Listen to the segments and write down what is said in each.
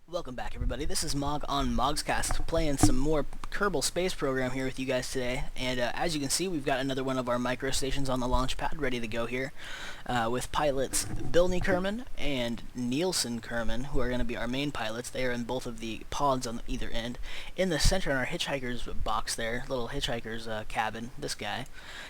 Welcome back, everybody. This is Mog on Mogscast, playing some more Kerbal Space Program here with you guys today. And as you can see, we've got another one of our micro stations on the launch pad ready to go here, with pilots Bilney Kerman and Nielsen Kerman, who are going to be our main pilots. They are in both of the pods on either end. In the center, in our hitchhiker's box there, little hitchhiker's cabin, this guy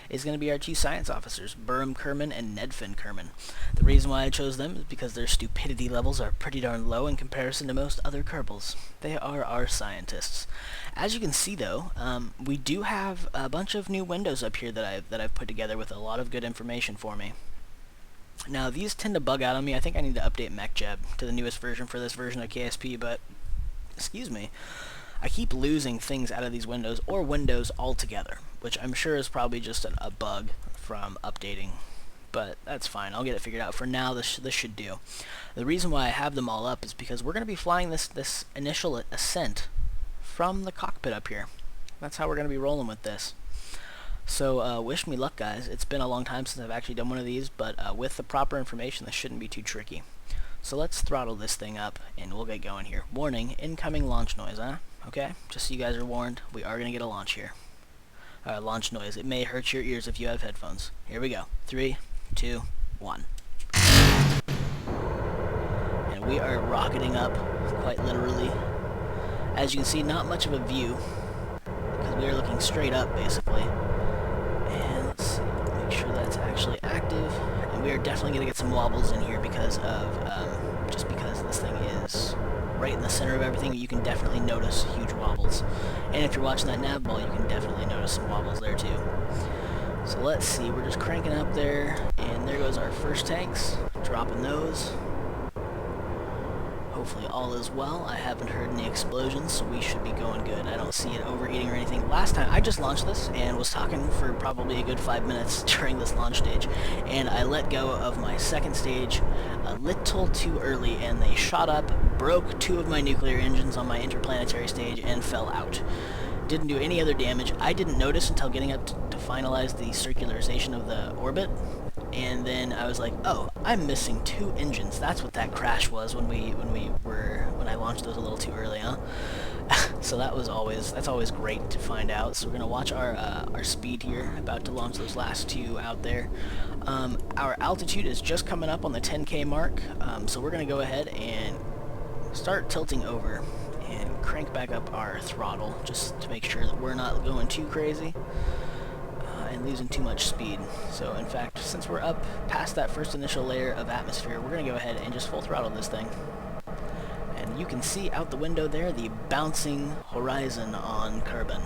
is going to be our two science officers, Burham Kerman and Nedfin Kerman. The reason why I chose them is because their stupidity levels are pretty darn low in comparison to most other Kerbals. They are our scientists. As you can see, though, we do have a bunch of new windows up here that I've put together with a lot of good information for me. Now, these tend to bug out on me. I think I need to update MechJeb to the newest version for this version of KSP, but excuse me, I keep losing things out of these windows or windows altogether, which I'm sure is probably just a bug from updating. But that's fine. I'll get it figured out. For now, this should do. The reason why I have them all up is because we're going to be flying this initial ascent from the cockpit up here. That's how we're going to be rolling with this. So wish me luck, guys. It's been a long time since I've actually done one of these, but with the proper information, this shouldn't be too tricky. So let's throttle this thing up, and we'll get going here. Warning, incoming launch noise, huh? Okay? Just so you guys are warned, we are going to get a launch here. Launch noise. It may hurt your ears if you have headphones. Here we go. 3, 2, 1. And we are rocketing up, quite literally. As you can see, not much of a view, because we are looking straight up, basically. And let's see, make sure that's actually active. And we are definitely going to get some wobbles in here because of, just because this thing is right in the center of everything. You can definitely notice huge wobbles. And if you're watching that nav ball, you can definitely notice some wobbles there too. So let's see, we're just cranking up there, and there goes our first tanks, dropping those. Hopefully all is well. I haven't heard any explosions, so we should be going good. I don't see it overheating or anything. Last time, I just launched this and was talking for probably a good 5 minutes during this launch stage, and I let go of my second stage a little too early, and they shot up, broke 2 of my nuclear engines on my interplanetary stage, and fell out. Didn't do any other damage. I didn't notice until getting up to finalize the circularization of the orbit, and then I was like, oh, I'm missing 2 engines. That's what that crash was when I launched those a little too early, huh? So that's always great to find out. So we're gonna watch our speed here, about to launch those last 2 out there. Our altitude is just coming up on the 10K mark, so we're gonna go ahead and start tilting over and crank back up our throttle just to make sure that we're not going too crazy and losing too much speed. So in fact, since we're up past that first initial layer of atmosphere, we're going to go ahead and just full throttle this thing. And you can see out the window there the bouncing horizon on Kerbin.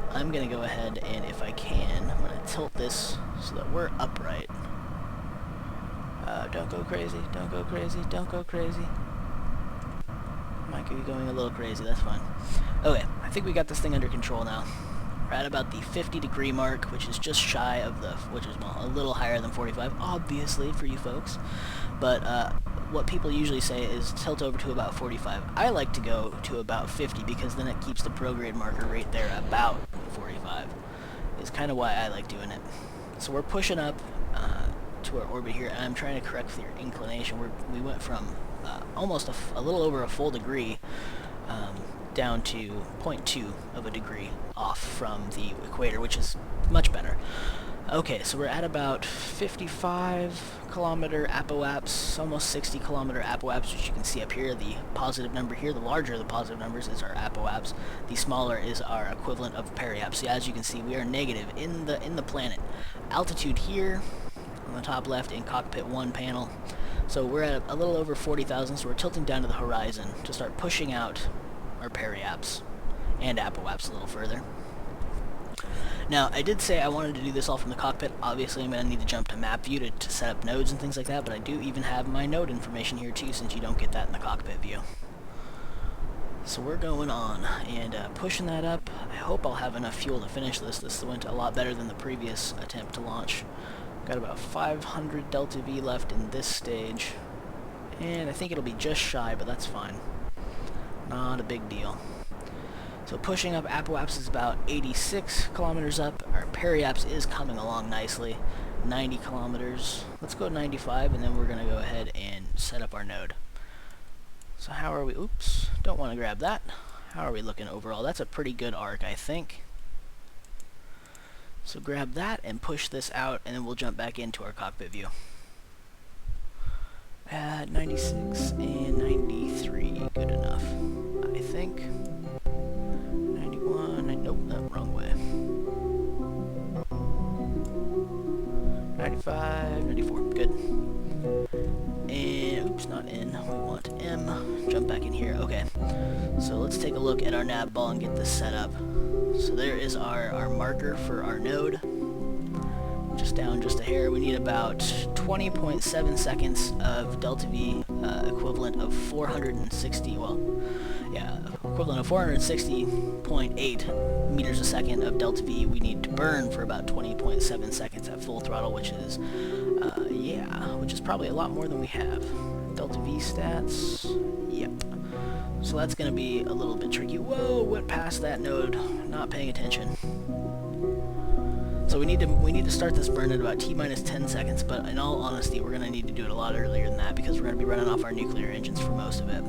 I'm going to go ahead and, if I can, I'm going to tilt this so that we're upright. Don't go crazy, don't go crazy, don't go crazy. Might be going a little crazy, that's fine. Okay, I think we got this thing under control now. We're at about the 50-degree mark, which is just shy of the, which is, well, a little higher than 45, obviously, for you folks. But what people usually say is tilt over to about 45. I like to go to about 50 because then it keeps the prograde marker right there about 45. Is kind of why I like doing it. So we're pushing up to our orbit here, and I'm trying to correct your inclination. We went from almost a little over a full degree down to 0.2 of a degree off from the equator, which is much better. Okay, so we're at about 55 kilometer apoaps, almost 60 kilometer apoaps, which you can see up here. The positive number here, the larger of the positive numbers, is our apoaps. The smaller is our equivalent of periaps. So as you can see, we are negative in the planet. Altitude here on the top left in Cockpit 1 panel. So we're at a little over 40,000, so we're tilting down to the horizon to start pushing out our periaps and apoaps a little further. Now, I did say I wanted to do this all from the cockpit. Obviously, I'm going to need to jump to map view to set up nodes and things like that, but I do even have my node information here too, since you don't get that in the cockpit view. So we're going on and pushing that up. I hope I'll have enough fuel to finish this. This went a lot better than the previous attempt to launch. Got about 500 Delta V left in this stage, and I think it'll be just shy, but that's fine. Not a big deal. So pushing up apoaps is about 86 kilometers up. Our periaps is coming along nicely, 90 kilometers. Let's go 95, and then we're going to go ahead and set up our node. So how are we? Oops, don't want to grab that. How are we looking overall? That's a pretty good arc, I think. So grab that and push this out, and then we'll jump back into our cockpit view. 96 and 93, good enough, I think. 91, nope, no, wrong way. 95, 94, good. And, oops, not in, we want M. Jump back in here, okay. So let's take a look at our nav ball and get this set up. So there is our marker for our node. Just down just a hair. We need about 20.7 seconds of delta V, equivalent of 460, well, yeah, equivalent of 460.8 meters a second of delta V we need to burn for about 20.7 seconds at full throttle, which is, yeah, which is probably a lot more than we have. Delta V stats, yep. So that's going to be a little bit tricky. Whoa, went past that node, not paying attention. So we need to start this burn at about T-minus 10 seconds, but in all honesty, we're going to need to do it a lot earlier than that because we're going to be running off our nuclear engines for most of it.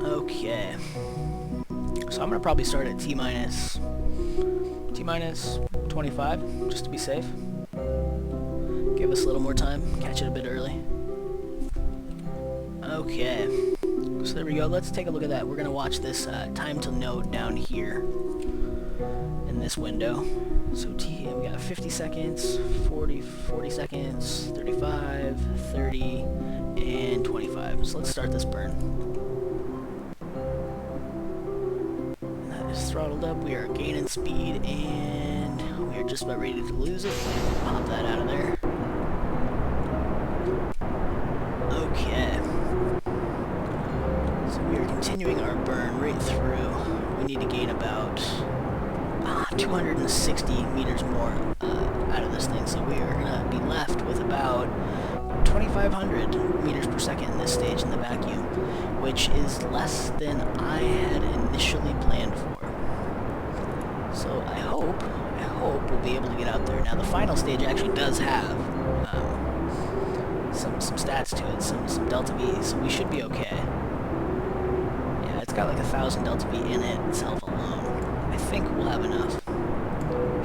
Okay. So I'm going to probably start at T-minus 25, just to be safe. Give us a little more time, catch it a bit early. Okay. So there we go. Let's take a look at that. We're going to watch this time to node down here in this window. So we got 50 seconds, 40 seconds, 35, 30, and 25. So let's start this burn. And that is throttled up. We are gaining speed, and we are just about ready to lose it. Pop that out of there. Okay. So we are continuing our burn right through. We need to gain about 260 meters more out of this thing, so we are going to be left with about 2,500 meters per second in this stage in the vacuum, which is less than I had initially planned for. So I hope we'll be able to get out there. Now the final stage actually does have some stats to it, some delta V, so we should be okay. Yeah, it's got like 1,000 delta V in it itself alone. I think we'll have enough.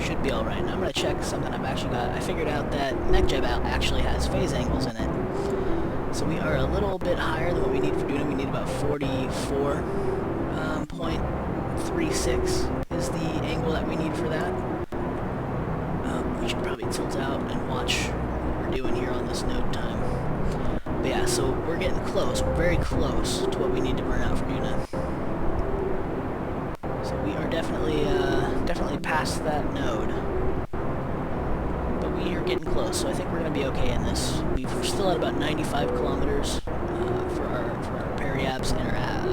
Should be alright. Now I'm going to check something I've actually got. I figured out that MechJeb actually has phase angles in it. So we are a little bit higher than what we need for Duna. We need about 44.36 is the angle that we need for that. We should probably tilt out and watch what we're doing here on this node time. But yeah, so we're getting close. We're very close to what we need to burn out for Duna. So we are definitely past that node, but we are getting close. So I think we're going to be okay in this. We're still at about 95 kilometers for our periaps and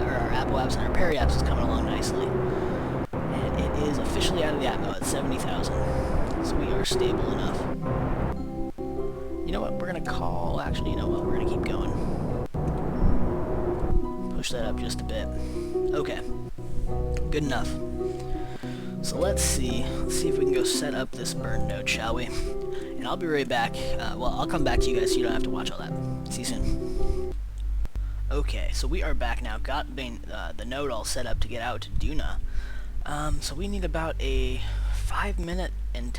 our apoaps, and our periaps is coming along nicely. And it is officially out of the atmo at 70,000. So we are stable enough. You know what? We're going to call. Actually, you know what? We're going to keep going. Push that up just a bit. Okay. Good enough. So let's see if we can go set up this burn node, shall we? And I'll be right back. Well, I'll come back to you guys so you don't have to watch all that. See you soon. Okay, so we are back now. Got the node all set up to get out to Duna. So we need about a 5 minute and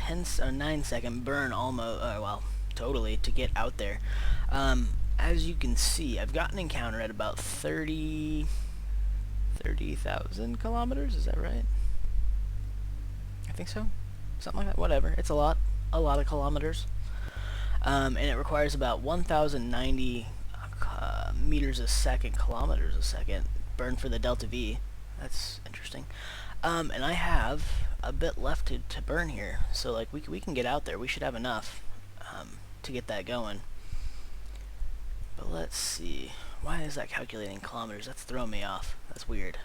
9 second burn almost, well, totally, to get out there. As you can see, I've got an encounter at about 30,000 kilometers, is that right? I think so. Something like that. Whatever. It's a lot of kilometers. And it requires about 1,090 meters a second, kilometers a second, burn for the delta V. That's interesting. And I have a bit left to burn here, so like we can get out there. We should have enough to get that going. But let's see. Why is that calculating kilometers? That's throwing me off. That's weird.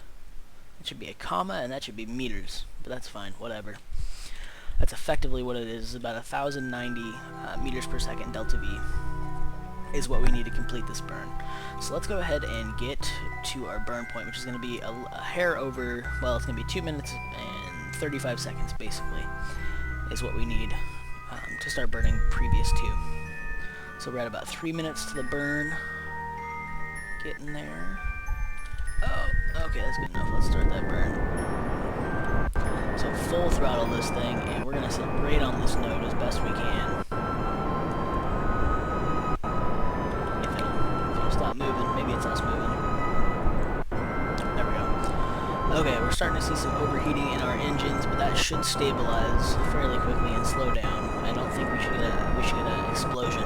It should be a comma, and that should be meters. But that's fine. Whatever. That's effectively what it is. About 1,090 meters per second delta V. is what we need to complete this burn. So let's go ahead and get to our burn point, which is going to be a hair over, well, it's going to be 2 minutes and 35 seconds, basically, is what we need to start burning previous to. So we're at about 3 minutes to the burn. Getting there. Oh, okay, that's good enough. Let's start that burn. So full throttle this thing, and we're going to sit right on this node as best we can. If it'll stop moving, maybe it's us moving. There we go. Okay, we're starting to see some overheating in our engines, but that should stabilize fairly quickly and slow down. I don't think we should get an explosion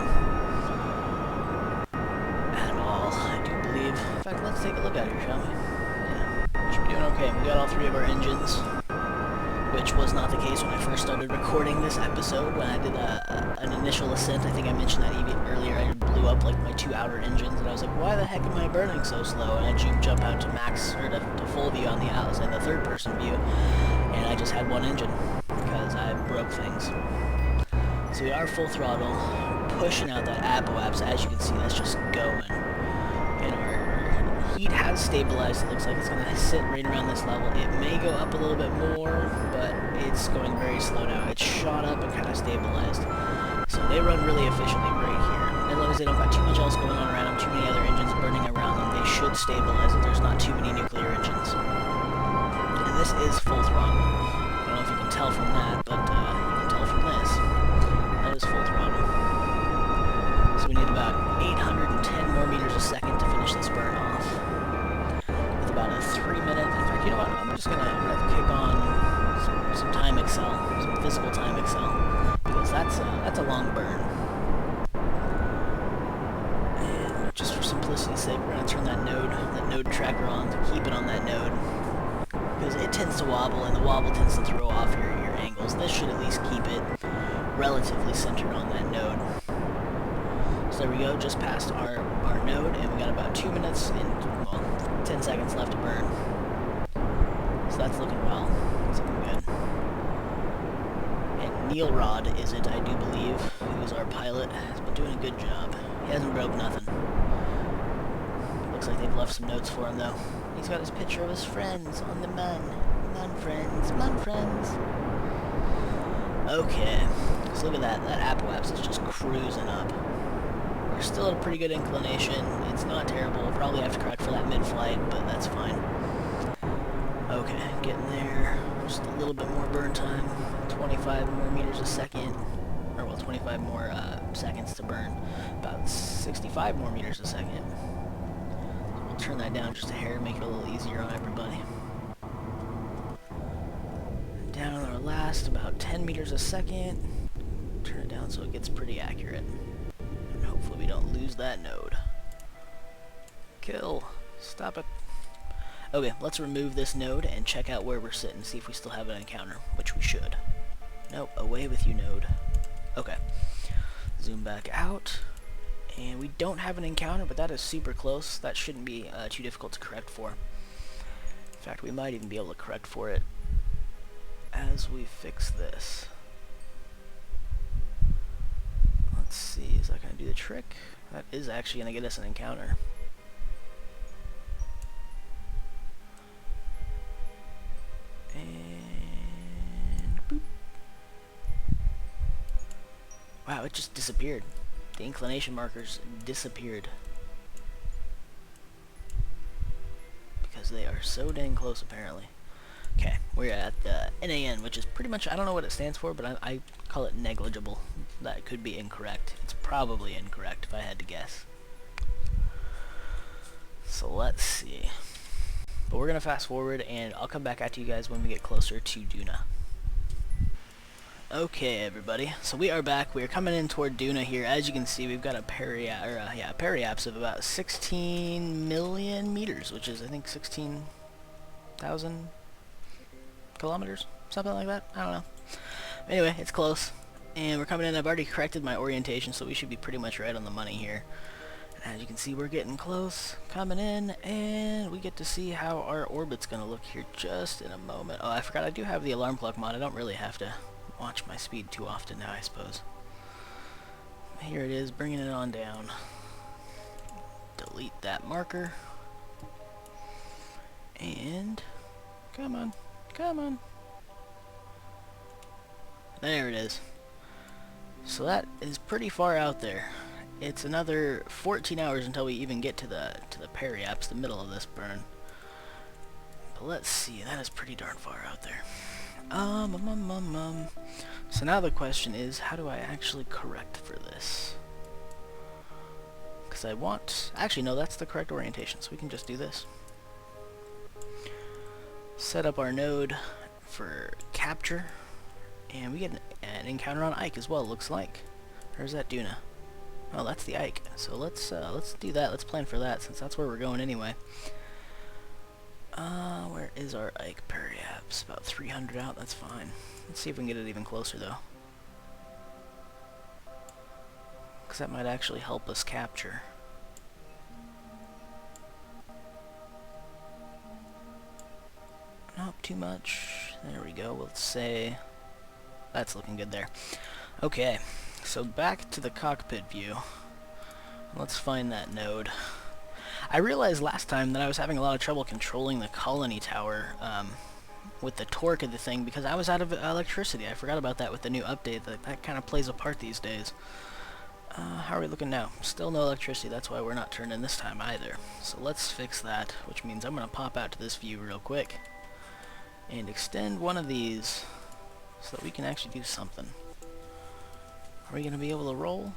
at all, I do believe. In fact, let's take a look at it, shall we? Yeah, we should be doing okay. We got all 3 of our engines, which was not the case when I first started recording this episode. When I did an initial ascent, I think I mentioned that even earlier, I blew up like my 2 outer engines, and I was like, why the heck am I burning so slow? And I jump out to max, or to full view on the outside, the third person view, and I just had 1 engine, because I broke things. So we are full throttle, pushing out that apoapse. As you can see, that's just going. And our heat has stabilized. It looks like it's going to sit right around this level. It may go up a little bit more, but it's going very slow now. It's shot up and kind of stabilized. So they run really efficiently right here. As long as they don't got too much else going on around them, too many other engines burning around them, they should stabilize if there's not too many nuclear engines. And this is full throttle. I don't know if you can tell from that, but you can tell from this. That is full throttle. So we need about 810 more meters a second to finish this burn off. With about a 3 minute, in fact, you know what, I'm gonna kick on some time excel, some physical time excel, because that's a long burn. And just for simplicity's sake, we're gonna turn that node tracker on to keep it on that node, because it tends to wobble, and the wobble tends to throw off your angles. This should at least keep it relatively centered on that node. So there we go, just past our node, and we got about 2 minutes and, well, 10 seconds left to burn. So that's looking well. It's looking good. And Neil Rod is it, I do believe, who's our pilot, has been doing a good job. He hasn't broke nothing. Looks like they've left some notes for him, though. He's got his picture of his friends on the mun. Mun friends, mun friends. Okay, so look at that. That apoapse is just cruising up. We're still at a pretty good inclination. It's not terrible. We'll probably have to correct for that mid-flight, but that's fine. Okay, getting there. Just a little bit more burn time. 25 more meters a second. Or, well, 25 more seconds to burn. About 65 more meters a second. So we'll turn that down just a hair, make it a little easier on everybody. Down our last, about 10 meters a second. Turn it down so it gets pretty accurate. And hopefully we don't lose that node. Kill. Stop it. Okay, let's remove this node and check out where we're sitting, see if we still have an encounter, which we should. Nope, away with you, node. Okay. Zoom back out. And we don't have an encounter, but that is super close. That shouldn't be too difficult to correct for. In fact, we might even be able to correct for it as we fix this. Let's see, is that going to do the trick? That is actually going to get us an encounter. And boop. Wow, it just disappeared. The inclination markers disappeared. Because they are so dang close, apparently. Okay, we're at the NAN, which is pretty much, I don't know what it stands for, but I call it negligible. That could be incorrect. It's probably incorrect, if I had to guess. So let's see. But we're going to fast forward, and I'll come back at you guys when we get closer to Duna. Okay, everybody, so we are back. We are coming in toward Duna here. As you can see, we've got a periapse of about 16 million meters, which is, I think, 16,000 kilometers, something like that. I don't know. Anyway, it's close, and we're coming in. I've already corrected my orientation, so we should be pretty much right on the money here. And as you can see, we're getting close, coming in, and we get to see how our orbit's gonna look here just in a moment. Oh, I forgot I do have the alarm clock mod. I don't really have to watch my speed too often now, I suppose. Here it is, bringing it on down. delete that marker. And come on, come on. There it is. So that is pretty far out there. It's another 14 hours until we even get to the periaps, the middle of this burn. But let's see, that is pretty darn far out there. So now the question is, how do I actually correct for this? Because I want... Actually, no, that's the correct orientation, so we can just do this. Set up our node for capture, and we get an encounter on Ike as well, looks like. Or is that Duna? Oh, that's the Ike. So let's do that. Let's plan for that, since that's where we're going anyway. Where is our Ike periaps? About 300 out, that's fine. Let's see if we can get it even closer, though. Because that might actually help us capture. Not too much. There we go. Let's say... That's looking good there. Okay, so back to the cockpit view. Let's find that node. I realized last time that I was having a lot of trouble controlling the colony tower with the torque of the thing because I was out of electricity. I forgot about that with the new update. That kind of plays a part these days. How are we looking now? Still no electricity. That's why we're not turned in this time either. So let's fix that, which means I'm going to pop out to this view real quick and extend one of these so that we can actually do something. Are we going to be able to roll?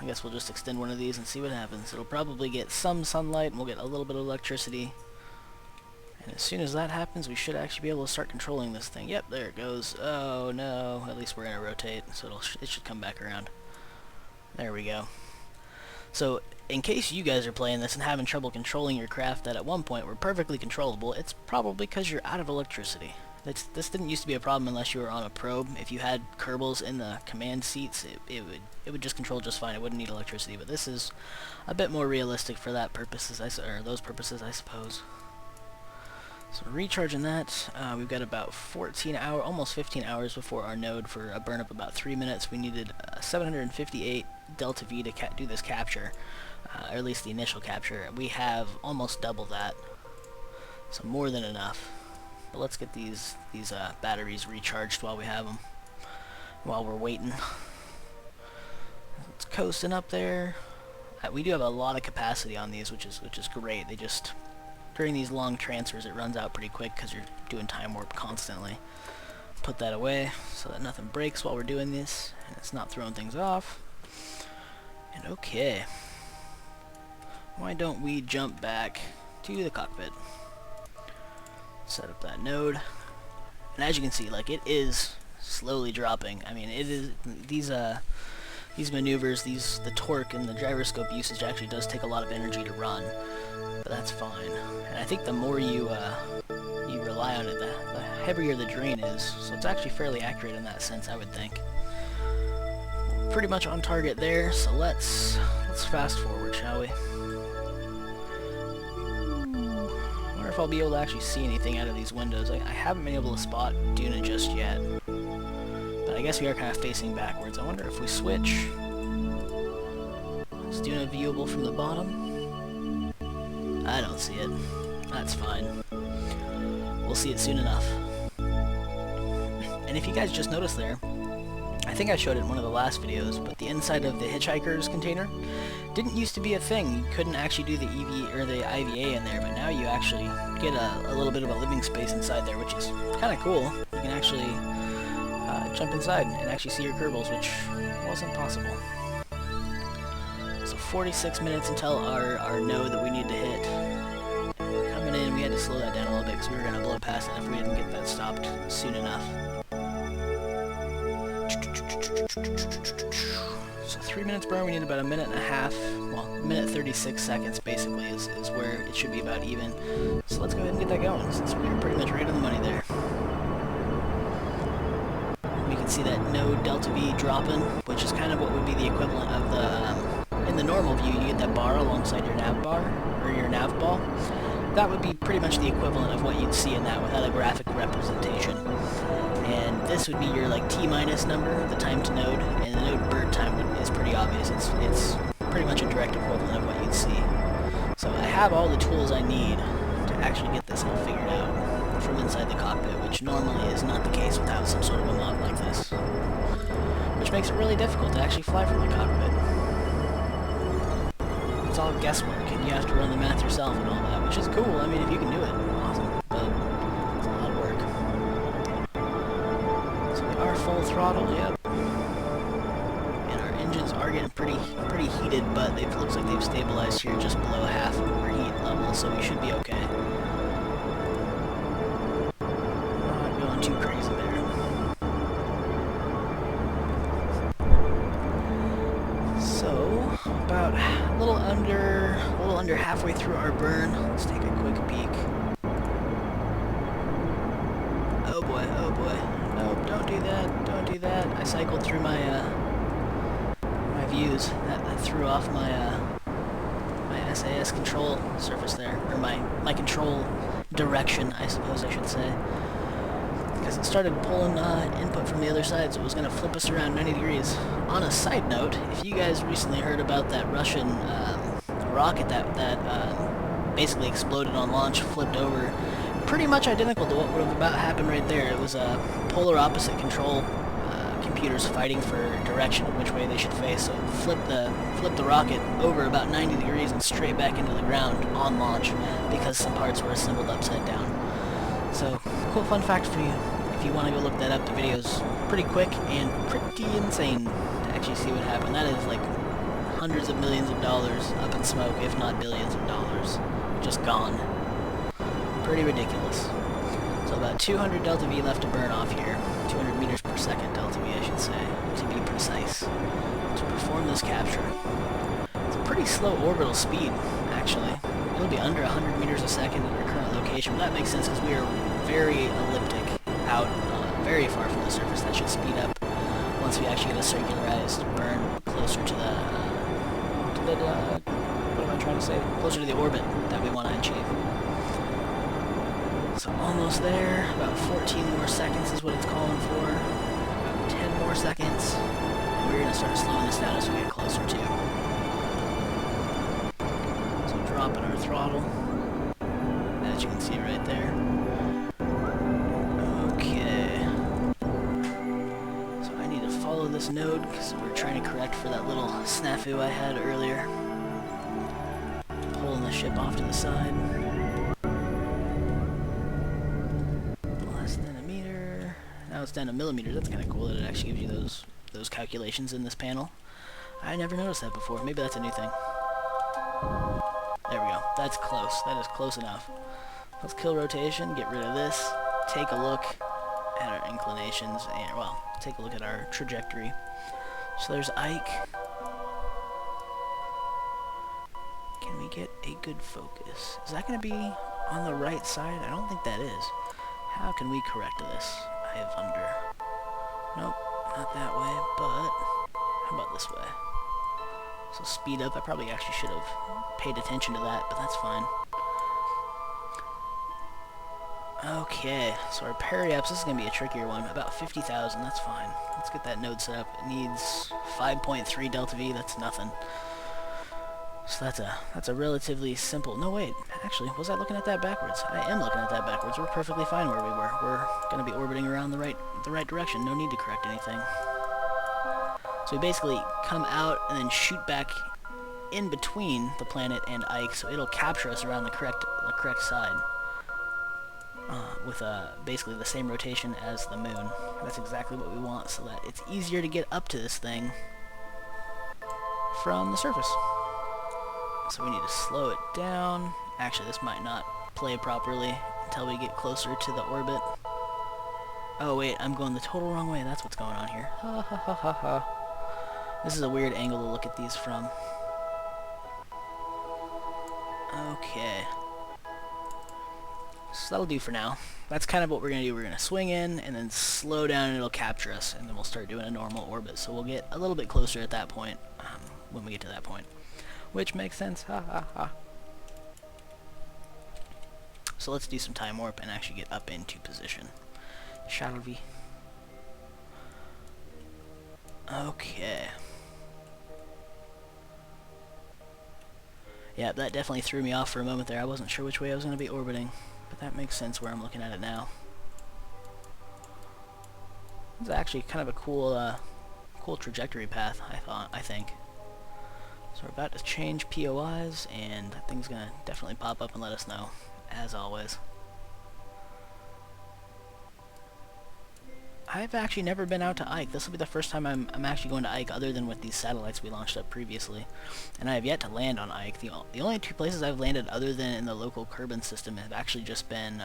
I guess we'll just extend one of these and see what happens. It'll probably get some sunlight and we'll get a little bit of electricity. And as soon as that happens, we should actually be able to start controlling this thing. Yep, there it goes. Oh no, at least we're going to rotate, so it should come back around. There we go. So, in case you guys are playing this and having trouble controlling your craft that at one point were perfectly controllable, it's probably because you're out of electricity. This didn't used to be a problem unless you were on a probe. If you had Kerbals in the command seats, it would just control just fine. It wouldn't need electricity, but this is a bit more realistic for that purposes, those purposes, I suppose. So recharging that, we've got about 14 hours, almost 15 hours before our node for a burn up about 3 minutes. We needed 758 delta V to do this capture, or at least the initial capture. We have almost double that, so more than enough. But let's get these batteries recharged while we have them, while we're waiting. It's coasting up there. We do have a lot of capacity on these, which is great. They just, during these long transfers, it runs out pretty quick because you're doing time warp constantly. Put that away so that nothing breaks while we're doing this, and it's not throwing things off. And okay, why don't we jump back to the cockpit? Set up that node, and as you can see, like, it is slowly dropping. I mean, it is these maneuvers, the torque and the gyroscope usage actually does take a lot of energy to run, but that's fine. And I think the more you rely on it, the heavier the drain is. So it's actually fairly accurate in that sense, I would think. Pretty much on target there. So let's fast forward, shall we? If I'll be able to actually see anything out of these windows. I haven't been able to spot Duna just yet, but I guess we are kind of facing backwards. I wonder if we switch. Is Duna viewable from the bottom? I don't see it. That's fine. We'll see it soon enough. And if you guys just noticed there, I think I showed it in one of the last videos, but the inside of the hitchhiker's container didn't used to be a thing. You couldn't actually do the EV or the IVA in there, but now you actually get a little bit of a living space inside there, which is kind of cool. You can actually jump inside and actually see your Kerbals, which wasn't possible. So 46 minutes until our node that we need to hit. And we're coming in. We had to slow that down a little bit because we were going to blow past it if we didn't get that stopped soon enough. So 3 minutes burn, we need about a minute and a half, well, a minute 36 seconds basically is where it should be about even. So let's go ahead and get that going, since we're pretty much right on the money there. We can see that node delta V dropping, which is kind of what would be the equivalent of the, in the normal view, you get that bar alongside your nav bar, or your nav ball. That would be pretty much the equivalent of what you'd see in that without a graphic representation. And this would be your like T-minus number, the time to node, and the node burn time is pretty obvious. It's pretty much a direct equivalent of what you'd see. So I have all the tools I need to actually get this all figured out from inside the cockpit, which normally is not the case without some sort of a mod like this. Which makes it really difficult to actually fly from the cockpit. It's all guesswork, and you have to run the math yourself and all that, which is cool. I mean, if you can do it, awesome. But it's a lot of work. So we are full throttle, yep. And our engines are getting pretty heated, but it looks like they've stabilized here just below half overheat level, so we should be okay. Not going too crazy there. So, about a little under halfway through our burn. Let's take a quick peek. Oh boy, oh boy. Nope, don't do that, don't do that. I cycled through my my views. That threw off my my SAS control surface there, or my control direction, I suppose I should say. Because it started pulling input from the other side, so it was going to flip us around 90 degrees. On a side note, if you guys recently heard about that Russian rocket that basically exploded on launch, flipped over, pretty much identical to what would have about happened right there. It was a polar opposite control computers fighting for direction, which way they should face. So it flipped the rocket over about 90 degrees and straight back into the ground on launch because some parts were assembled upside down. So, cool fun fact for you. If you want to go look that up, the video's pretty quick and pretty insane to actually see what happened. That is like hundreds of millions of dollars up in smoke, if not billions of dollars. Just gone. Pretty ridiculous. So about 200 delta V left to burn off here. 200 meters per second delta V, I should say, to be precise, to perform this capture. It's a pretty slow orbital speed, actually. It'll be under 100 meters a second at our current location, but that makes sense because we are very elliptic out, very far from the surface. That should speed up once we actually get a circularized burn closer to the what am I trying to say? Closer to the orbit that we want to achieve. So almost there, about 14 more seconds is what it's calling for, about 10 more seconds, and we're going to start slowing this down as we get closer to. So dropping our throttle, as you can see right there. Okay. So I need to follow this node because we're trying to correct for that little snafu I had earlier. Pulling the ship off to the side. Less than a meter. Now it's down to millimeters. That's kind of cool that it actually gives you those calculations in this panel. I never noticed that before. Maybe that's a new thing. There we go. That's close. That is close enough. Let's kill rotation, get rid of this, take a look at our inclinations, and, well, take a look at our trajectory. So there's Ike. Can we get a good focus? Is that going to be on the right side? I don't think that is. How can we correct this? I have under. Nope, not that way, but how about this way? So speed up. I probably actually should have paid attention to that, but that's fine. Okay, so our periaps, this is going to be a trickier one. About 50,000, that's fine. Let's get that node set up. It needs 5.3 delta V, that's nothing. So that's a relatively simple... No, wait, actually, was I looking at that backwards? I am looking at that backwards. We're perfectly fine where we were. We're going to be orbiting around the right direction. No need to correct anything. So we basically come out and then shoot back in between the planet and Ike, so it'll capture us around the correct side. With basically the same rotation as the moon. That's exactly what we want, so that it's easier to get up to this thing from the surface. So we need to slow it down. Actually, this might not play properly until we get closer to the orbit. Oh wait, I'm going the total wrong way. That's what's going on here. Ha ha ha ha ha. This is a weird angle to look at these from. Okay. So that'll do for now. That's kind of what we're going to do. We're going to swing in and then slow down and it'll capture us, and then we'll start doing a normal orbit. So we'll get a little bit closer at that point, when we get to that point. Which makes sense. Ha ha ha. So let's do some time warp and actually get up into position. Shall we? Okay. Yeah, that definitely threw me off for a moment there. I wasn't sure which way I was going to be orbiting, but that makes sense where I'm looking at it now. It's actually kind of a cool, cool trajectory path, I think. So we're about to change POIs, and that thing's going to definitely pop up and let us know, as always. I've actually never been out to Ike. This will be the first time I'm actually going to Ike other than with these satellites we launched up previously. And I have yet to land on Ike. The only two places I've landed other than in the local Kerbal system have actually just been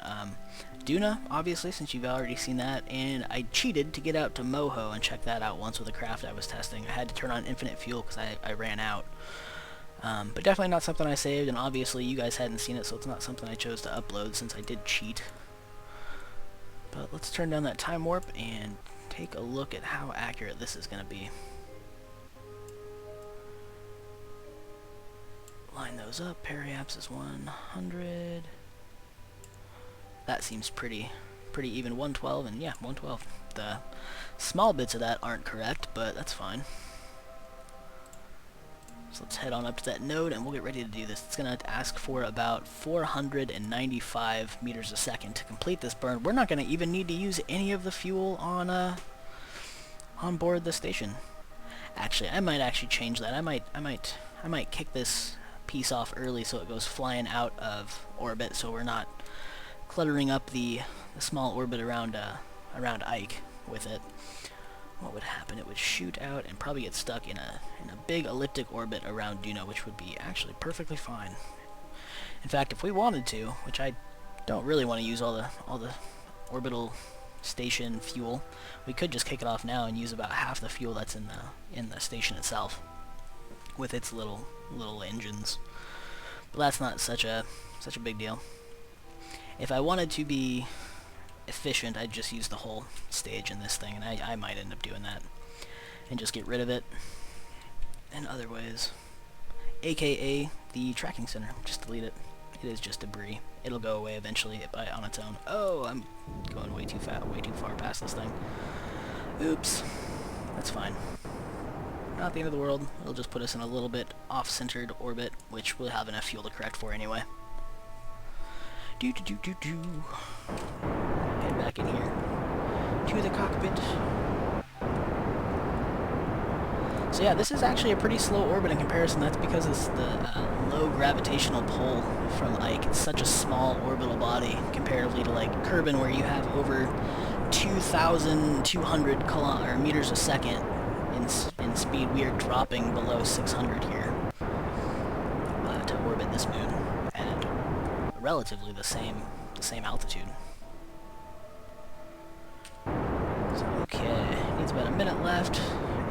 Duna, obviously, since you've already seen that, and I cheated to get out to Moho and check that out once with a craft I was testing. I had to turn on infinite fuel because I ran out. But definitely not something I saved, and obviously you guys hadn't seen it, so it's not something I chose to upload since I did cheat. But let's turn down that time warp and take a look at how accurate this is going to be. Line those up. Periaps is 100. That seems pretty even. 112, and yeah, 112. The small bits of that aren't correct, but that's fine. So let's head on up to that node and we'll get ready to do this. It's going to ask for about 495 meters a second to complete this burn. We're not going to even need to use any of the fuel on board the station. Actually, I might actually change that. I might kick this piece off early so it goes flying out of orbit, so we're not cluttering up the small orbit around Ike with it. What would happen? It would shoot out and probably get stuck in a big elliptic orbit around Duna, which would be actually perfectly fine. In fact, if we wanted to, which I don't really want to use all the orbital station fuel, we could just kick it off now and use about half the fuel that's in the station itself with its little engines. But that's not such a big deal. If I wanted to be efficient, I'd just use the whole stage in this thing, and I might end up doing that and just get rid of it in other ways, aka the tracking center. Just delete it. It is just debris. It'll go away eventually on its own. Oh, I'm going way too far past this thing. Oops. That's fine. Not the end of the world. It'll just put us in a little bit off-centered orbit, which we'll have enough fuel to correct for anyway. Head back in here to the cockpit. So yeah, this is actually a pretty slow orbit in comparison. That's because it's the low gravitational pull from Ike. It's such a small orbital body comparatively to like Kerbal, where you have over 2,200 meters a second in speed. We are dropping below 600 here to orbit this moon at relatively the same altitude. So, okay, needs about a minute left,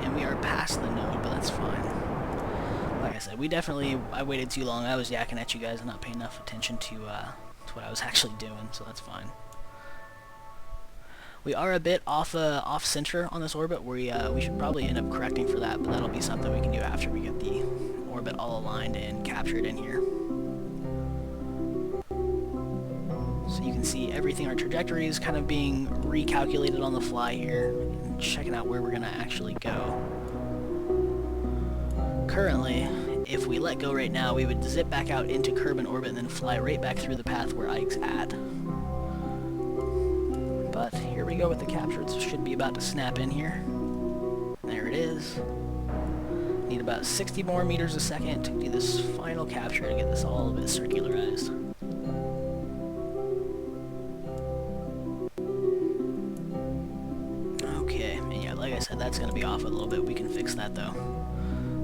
and we are past the node, but that's fine. Like I said, I waited too long. I was yakking at you guys and not paying enough attention to what I was actually doing, so that's fine. We are a bit off-center on this orbit. We should probably end up correcting for that, but that'll be something we can do after we get the orbit all aligned and captured in here. So you can see everything, our trajectory is kind of being recalculated on the fly here, and checking out where we're going to actually go. Currently, if we let go right now, we would zip back out into Kerbal orbit and then fly right back through the path where Ike's at. But here we go with the capture. It should be about to snap in here. There it is. Need about 60 more meters a second to do this final capture to get this all a bit circularized. Like I said, that's going to be off a little bit. We can fix that though.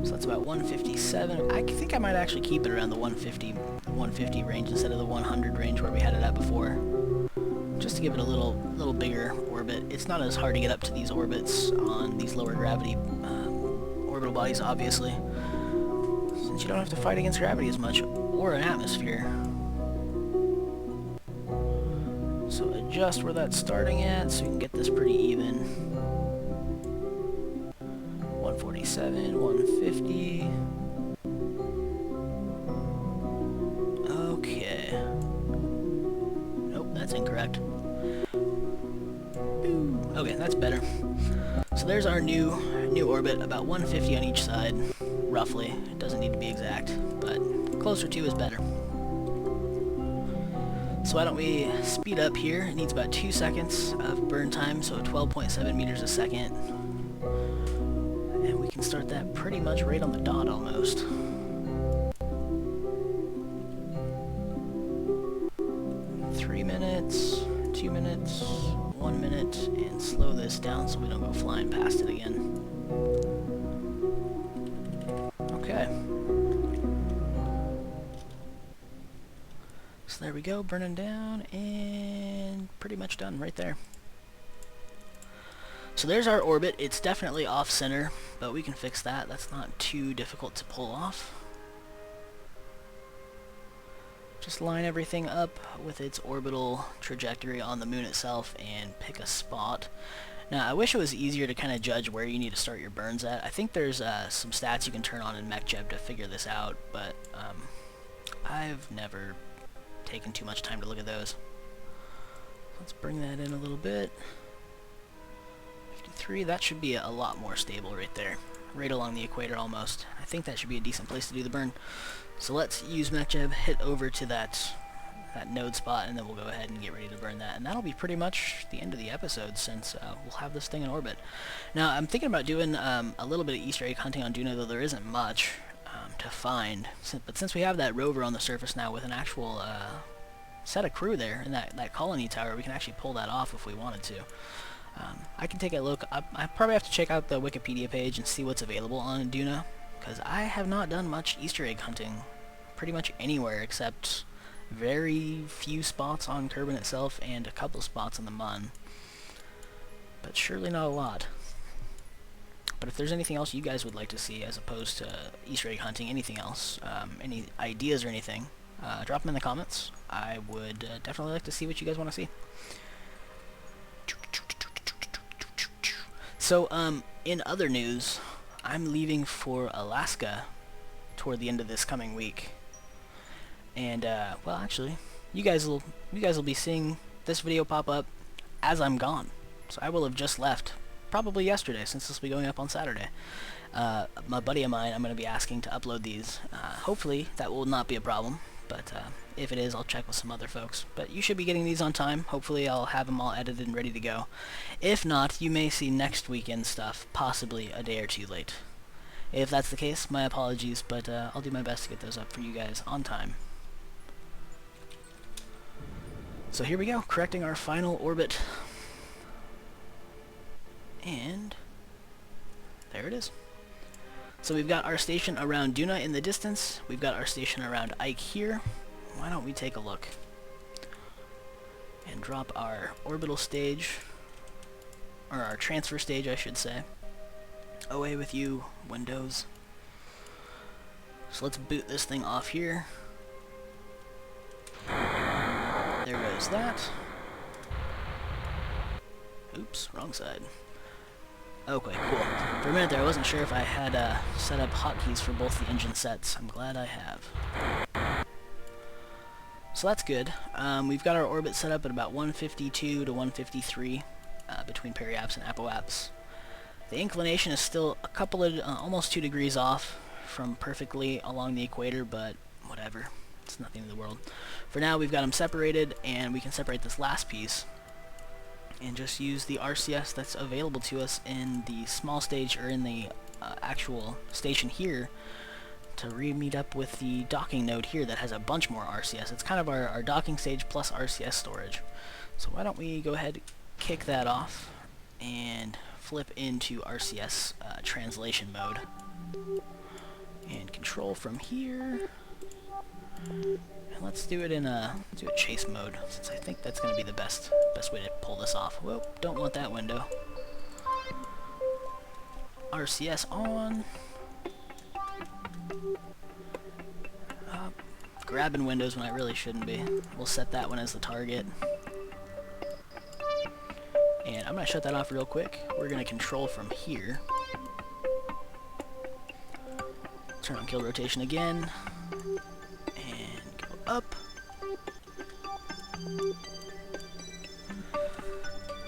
So that's about 157. I think I might actually keep it around the 150 range instead of the 100 range where we had it at before, just to give it a little bigger orbit. It's not as hard to get up to these orbits on these lower gravity orbital bodies, obviously, since you don't have to fight against gravity as much or an atmosphere. So adjust where that's starting at so you can get this pretty even. 147, 150. Okay. Nope, that's incorrect. Ooh. Okay, that's better. So there's our new orbit, about 150 on each side, roughly. It doesn't need to be exact, but closer to is better. So why don't we speed up here? It needs about 2 seconds of burn time, so 12.7 meters a second. And we can start that pretty much right on the dot almost. Minutes, 2 minutes, 1 minute, and slow this down so we don't go flying past it again. Okay. So there we go, burning down, and pretty much done right there. So there's our orbit. It's definitely off-center, but we can fix that. That's not too difficult to pull off. Just line everything up with its orbital trajectory on the moon itself and pick a spot. Now, I wish it was easier to kind of judge where you need to start your burns at. I think there's some stats you can turn on in MechJeb to figure this out, but I've never taken too much time to look at those. Let's bring that in a little bit. 53, that should be a lot more stable right there. Right along the equator almost. I think that should be a decent place to do the burn. So let's use MechJeb, hit over to that node spot, and then we'll go ahead and get ready to burn that. And that'll be pretty much the end of the episode, since we'll have this thing in orbit. Now, I'm thinking about doing a little bit of Easter egg hunting on Duna, though there isn't much to find. But since we have that rover on the surface now with an actual set of crew there in that colony tower, we can actually pull that off if we wanted to. I can take a look. I probably have to check out the Wikipedia page and see what's available on Duna, because I have not done much Easter egg hunting pretty much anywhere except very few spots on Kerbin itself and a couple spots on the Mun. But surely not a lot. But if there's anything else you guys would like to see as opposed to Easter egg hunting, anything else, any ideas or anything, drop them in the comments. I would definitely like to see what you guys want to see. So, in other news, I'm leaving for Alaska toward the end of this coming week. And, well, actually, you guys will be seeing this video pop up as I'm gone. So I will have just left, probably yesterday, since this will be going up on Saturday. My buddy of mine, I'm going to be asking to upload these. Hopefully, that will not be a problem. But if it is, I'll check with some other folks. But you should be getting these on time. Hopefully I'll have them all edited and ready to go. If not, you may see next weekend stuff, possibly a day or two late. If that's the case, my apologies, but I'll do my best to get those up for you guys on time. So here we go, correcting our final orbit. And there it is. So we've got our station around Duna in the distance. We've got our station around Ike here. Why don't we take a look and drop our orbital stage, or our transfer stage I should say. Away with you, Windows. So let's boot this thing off here. There goes that. Oops, wrong side. Okay, cool. For a minute there, I wasn't sure if I had set up hotkeys for both the engine sets. I'm glad I have. So that's good. We've got our orbit set up at about 152 to 153 between periaps and apoaps. The inclination is still a couple of, almost 2 degrees off from perfectly along the equator, but whatever. It's nothing in the world. For now, we've got them separated, and we can separate this last piece and just use the RCS that's available to us in the small stage, or in the actual station here, to re-meet up with the docking node here that has a bunch more RCS. It's kind of our docking stage plus RCS storage. So why don't we go ahead, kick that off, and flip into RCS translation mode. And control from here. And let's do it in chase mode, since I think that's going to be the best way to pull this off. Whoa, don't want that window. RCS on. Grabbing windows when I really shouldn't be. We'll set that one as the target. And I'm going to shut that off real quick. We're going to control from here. Turn on kill rotation again. And go up.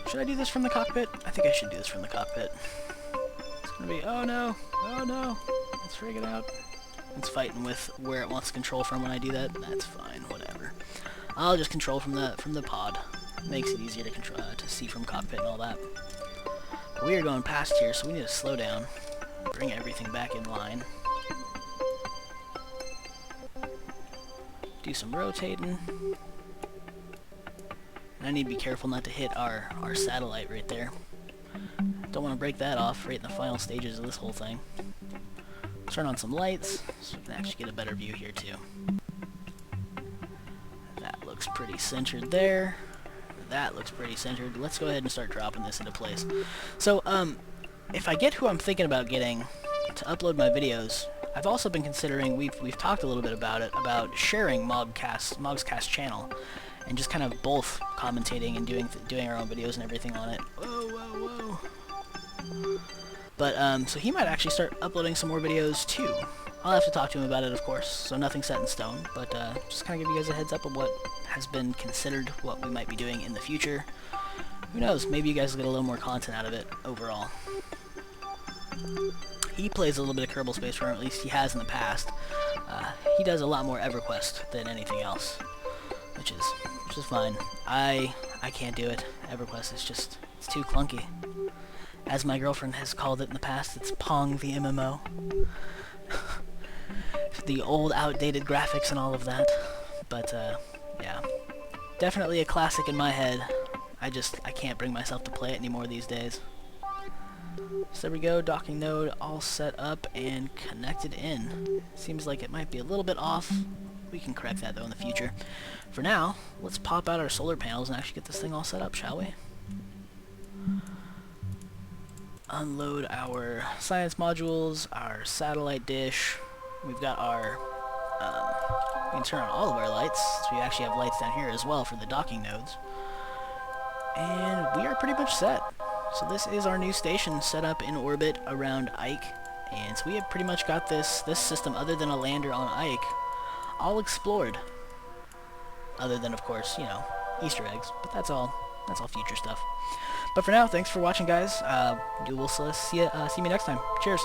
Should I do this from the cockpit? I think I should do this from the cockpit. It's going to be, oh no, let's frig it out. It's fighting with where it wants to control from when I do that. That's fine, whatever. I'll just control from the pod. Makes it easier to control to see from cockpit and all that. But we are going past here, so we need to slow down, bring everything back in line. Do some rotating. And I need to be careful not to hit our satellite right there. Don't want to break that off right in the final stages of this whole thing. Turn on some lights so we can actually get a better view here too. That looks pretty centered there. That looks pretty centered. Let's go ahead and start dropping this into place. So, if I get who I'm thinking about getting to upload my videos, I've also been considering, we've talked a little bit about it, about sharing Mog's Cast channel, and just kind of both commentating and doing our own videos and everything on it. Whoa, whoa, whoa. But, so he might actually start uploading some more videos too. I'll have to talk to him about it, of course, so nothing's set in stone, but just kind of give you guys a heads up of what has been considered, what we might be doing in the future. Who knows, maybe you guys will get a little more content out of it overall. He plays a little bit of Kerbal Space Program, at least he has in the past. He does a lot more EverQuest than anything else, which is fine. I can't do it. EverQuest is just, it's too clunky. As my girlfriend has called it in the past, it's Pong the MMO. The old outdated graphics and all of that. But, yeah. Definitely a classic in my head. I can't bring myself to play it anymore these days. So there we go, docking node all set up and connected in. Seems like it might be a little bit off. We can correct that though in the future. For now, let's pop out our solar panels and actually get this thing all set up, shall we? Unload our science modules, our satellite dish. We've got our, we can turn on all of our lights, so we actually have lights down here as well for the docking nodes. And we are pretty much set. So this is our new station set up in orbit around Ike. And so we have pretty much got this system, other than a lander on Ike, all explored. Other than, of course, you know, Easter eggs. But that's all future stuff. But for now, thanks for watching, guys. We'll see me next time. Cheers.